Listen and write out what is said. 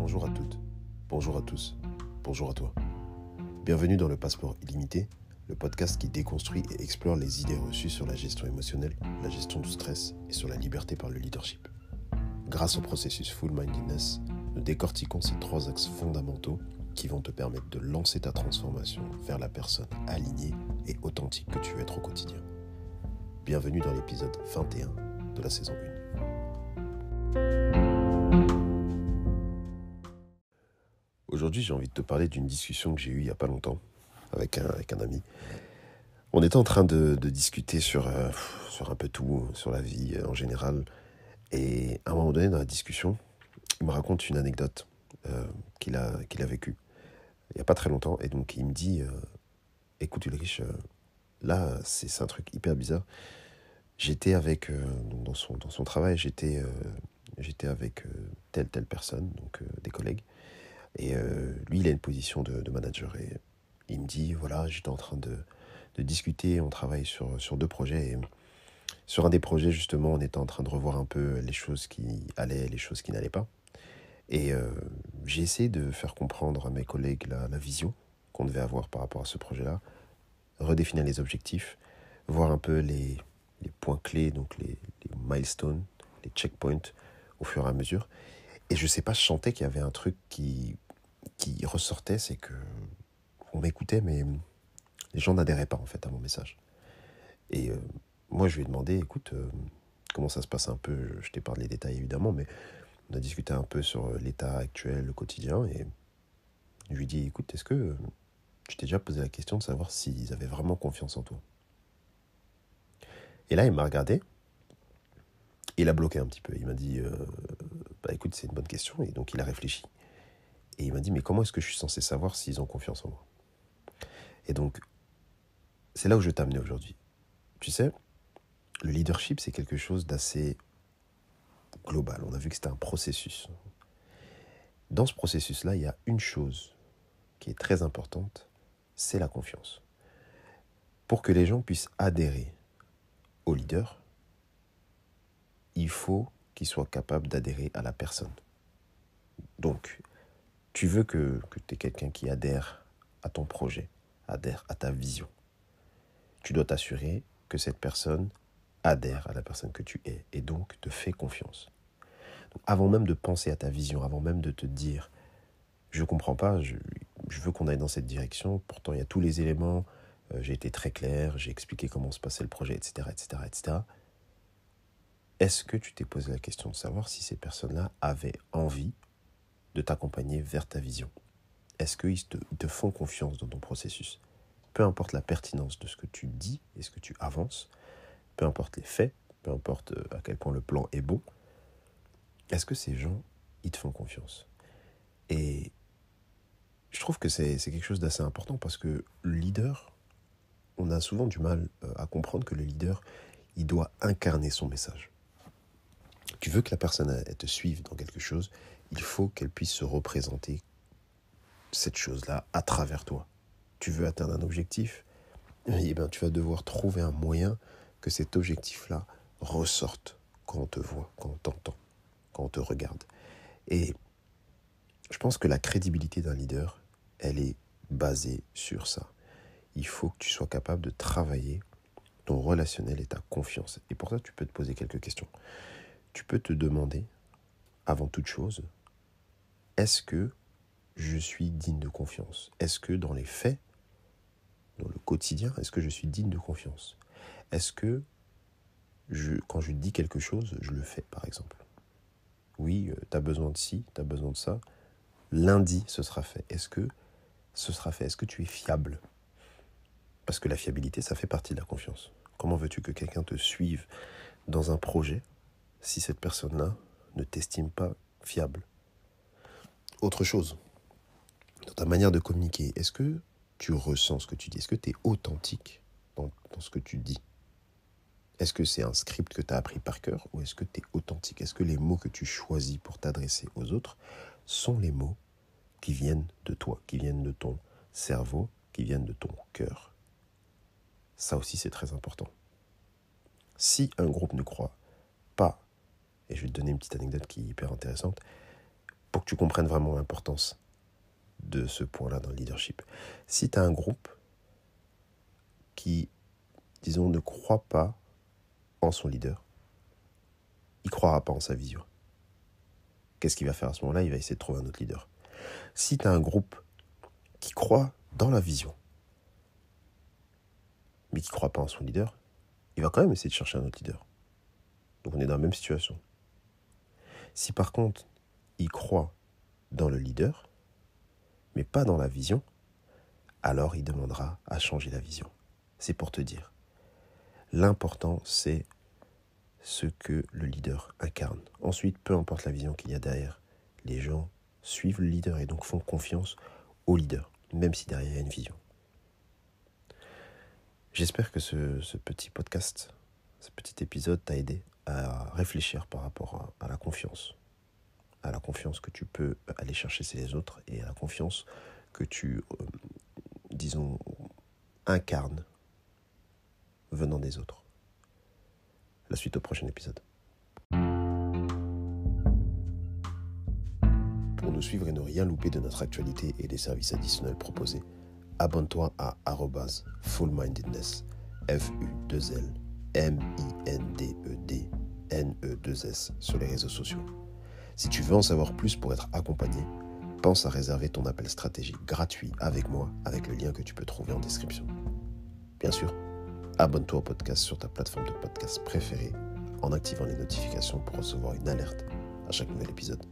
Bonjour à toutes, bonjour à tous, bonjour à toi. Bienvenue dans le Passeport illimité, le podcast qui déconstruit et explore les idées reçues sur la gestion émotionnelle, la gestion du stress et sur la liberté par le leadership. Grâce au processus Full Mindedness, nous décortiquons ces 3 axes fondamentaux qui vont te permettre de lancer ta transformation vers la personne alignée et authentique que tu veux être au quotidien. Bienvenue dans l'épisode 21 de la saison 1. Aujourd'hui, j'ai envie de te parler d'une discussion que j'ai eue il n'y a pas longtemps avec un ami. On était en train de discuter sur un peu tout, sur la vie en général. Et à un moment donné, dans la discussion, il me raconte une anecdote qu'il a vécue il n'y a pas très longtemps. Et donc, il me dit, écoute Ulrich, là, c'est un truc hyper bizarre. J'étais avec, dans son travail, j'étais avec telle personne, donc des collègues. Et lui, il a une position de manager. Et il me dit, voilà, j'étais en train de discuter, on travaille sur 2 projets. Et sur un des projets, justement, on était en train de revoir un peu les choses qui allaient, les choses qui n'allaient pas. Et j'ai essayé de faire comprendre à mes collègues la vision qu'on devait avoir par rapport à ce projet-là, redéfinir les objectifs, voir un peu les points clés, donc les milestones, les checkpoints au fur et à mesure. Et je sais pas, je sentais qu'il y avait un truc qui ressortait, c'est que on m'écoutait, mais les gens n'adhéraient pas en fait à mon message. Et moi, je lui ai demandé, écoute, comment ça se passe un peu? Je t'ai parlé des détails évidemment, mais on a discuté un peu sur l'état actuel, le quotidien, et je lui ai dit, écoute, est-ce que tu t'es déjà posé la question de savoir s'ils avaient vraiment confiance en toi? Et là, il m'a regardé, et il a bloqué un petit peu. Il m'a dit, bah écoute, c'est une bonne question, et donc il a réfléchi. Et il m'a dit, mais comment est-ce que je suis censé savoir s'ils ont confiance en moi? Et donc, c'est là où je vais t'amener aujourd'hui. Tu sais, le leadership, c'est quelque chose d'assez global. On a vu que c'était un processus. Dans ce processus-là, il y a une chose qui est très importante, c'est la confiance. Pour que les gens puissent adhérer au leader, il faut qu'ils soient capables d'adhérer à la personne. Donc, tu veux que tu aies quelqu'un qui adhère à ton projet, adhère à ta vision. Tu dois t'assurer que cette personne adhère à la personne que tu es et donc te fait confiance. Donc, avant même de penser à ta vision, avant même de te dire « je comprends pas, je veux qu'on aille dans cette direction, pourtant il y a tous les éléments, j'ai été très clair, j'ai expliqué comment se passait le projet, etc. etc., etc. » Est-ce que tu t'es posé la question de savoir si ces personnes-là avaient envie de t'accompagner vers ta vision? Est-ce qu'ils te font confiance dans ton processus? Peu importe la pertinence de ce que tu dis et ce que tu avances, peu importe les faits, peu importe à quel point le plan est bon, est-ce que ces gens, ils te font confiance? Et je trouve que c'est quelque chose d'assez important parce que le leader, on a souvent du mal à comprendre que le leader, il doit incarner son message. Tu veux que la personne elle te suive dans quelque chose, il faut qu'elle puisse se représenter cette chose-là à travers toi. Tu veux atteindre un objectif, eh bien, tu vas devoir trouver un moyen que cet objectif-là ressorte quand on te voit, quand on t'entend, quand on te regarde. Et je pense que la crédibilité d'un leader, elle est basée sur ça. Il faut que tu sois capable de travailler ton relationnel et ta confiance. Et pour ça, tu peux te poser quelques questions. Tu peux te demander, avant toute chose, est-ce que je suis digne de confiance? Est-ce que dans les faits, dans le quotidien, est-ce que je suis digne de confiance? Est-ce que quand je dis quelque chose, je le fais, par exemple? Oui, tu as besoin de ci, tu as besoin de ça. Lundi, ce sera fait. Est-ce que ce sera fait? Est-ce que tu es fiable? Parce que la fiabilité, ça fait partie de la confiance. Comment veux-tu que quelqu'un te suive dans un projet si cette personne-là ne t'estime pas fiable? Autre chose, dans ta manière de communiquer, est-ce que tu ressens ce que tu dis? Est-ce que tu es authentique dans ce que tu dis? Est-ce que c'est un script que tu as appris par cœur ou est-ce que tu es authentique? Est-ce que les mots que tu choisis pour t'adresser aux autres sont les mots qui viennent de toi, qui viennent de ton cerveau, qui viennent de ton cœur? Ça aussi, c'est très important. Si un groupe ne croit pas, et je vais te donner une petite anecdote qui est hyper intéressante, pour que tu comprennes vraiment l'importance de ce point-là dans le leadership. Si tu as un groupe qui, disons, ne croit pas en son leader, il ne croira pas en sa vision. Qu'est-ce qu'il va faire à ce moment-là? Il va essayer de trouver un autre leader. Si tu as un groupe qui croit dans la vision, mais qui ne croit pas en son leader, il va quand même essayer de chercher un autre leader. Donc on est dans la même situation. Si par contre, il croit dans le leader, mais pas dans la vision, alors il demandera à changer la vision. C'est pour te dire. L'important, c'est ce que le leader incarne. Ensuite, peu importe la vision qu'il y a derrière, les gens suivent le leader et donc font confiance au leader, même si derrière il y a une vision. J'espère que ce petit podcast, ce petit épisode t'a aidé à réfléchir par rapport à la confiance que tu peux aller chercher chez les autres et à la confiance que tu, disons, incarnes venant des autres. La suite au prochain épisode. Pour nous suivre et ne rien louper de notre actualité et des services additionnels proposés, abonne-toi à @fullmindedness, FULLMINDEDNE2S sur les réseaux sociaux. Si tu veux en savoir plus pour être accompagné, pense à réserver ton appel stratégique gratuit avec moi, avec le lien que tu peux trouver en description. Bien sûr, abonne-toi au podcast sur ta plateforme de podcast préférée en activant les notifications pour recevoir une alerte à chaque nouvel épisode.